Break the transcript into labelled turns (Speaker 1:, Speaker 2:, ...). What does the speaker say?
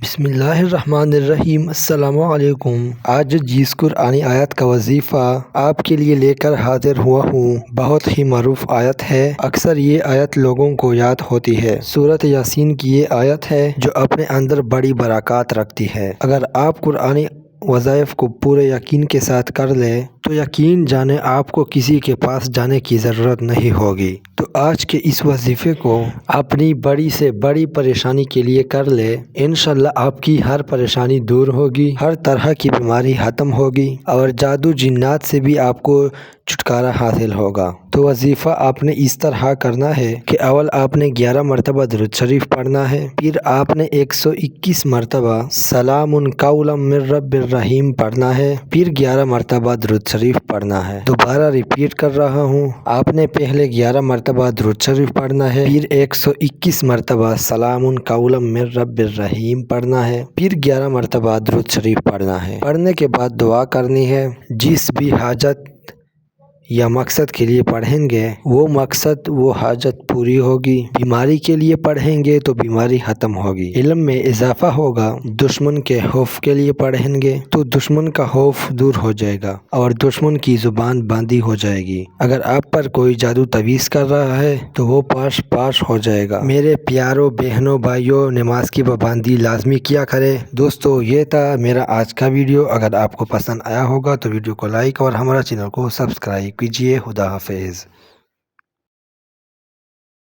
Speaker 1: بسم اللہ الرحمن الرحیم۔ السلام علیکم۔ آج جس قرآنی آیت کا وظیفہ آپ کے لیے لے کر حاضر ہوا ہوں بہت ہی معروف آیت ہے۔ اکثر یہ آیت لوگوں کو یاد ہوتی ہے۔ سورۃ یاسین کی یہ آیت ہے جو اپنے اندر بڑی برکات رکھتی ہے۔ اگر آپ قرآنی وظائف کو پورے یقین کے ساتھ کر لیں تو یقین جانے آپ کو کسی کے پاس جانے کی ضرورت نہیں ہوگی۔ تو آج کے اس وظیفے کو اپنی بڑی سے بڑی پریشانی کے لیے کر لے، انشاءاللہ آپ کی ہر پریشانی دور ہوگی، ہر طرح کی بیماری ختم ہوگی اور جادو جنات سے بھی آپ کو چھٹکارا حاصل ہوگا۔ تو وظیفہ آپ نے اس طرح کرنا ہے کہ اول آپ نے 11 مرتبہ درود شریف پڑھنا ہے، پھر آپ نے 121 مرتبہ سلام قولا من رب الرحیم پڑھنا ہے، پھر 11 مرتبہ درود شریف پڑھنا ہے۔ دوبارہ ریپیٹ کر رہا ہوں، آپ نے پہلے 11 مرتبہ درود شریف پڑھنا ہے، پھر 121 مرتبہ سلام قولا من رب الرحیم پڑھنا ہے، پھر 11 مرتبہ درود شریف پڑھنا ہے۔ پڑھنے کے بعد دعا کرنی ہے۔ جس بھی حاجت یا مقصد کے لیے پڑھیں گے وہ مقصد وہ حاجت پوری ہوگی۔ بیماری کے لیے پڑھیں گے تو بیماری ختم ہوگی۔ علم میں اضافہ ہوگا۔ دشمن کے خوف کے لیے پڑھیں گے تو دشمن کا خوف دور ہو جائے گا اور دشمن کی زبان بندی ہو جائے گی۔ اگر آپ پر کوئی جادو تویز کر رہا ہے تو وہ پاش ہو جائے گا۔ میرے پیاروں بہنوں بھائیوں، نماز کی پابندی لازمی کیا کرے۔ دوستو، یہ تھا میرا آج کا ویڈیو۔ اگر آپ کو پسند آیا ہوگا تو ویڈیو کو لائک اور ہمارا چینل کو سبسکرائب کیجیے۔ خدا حافظ۔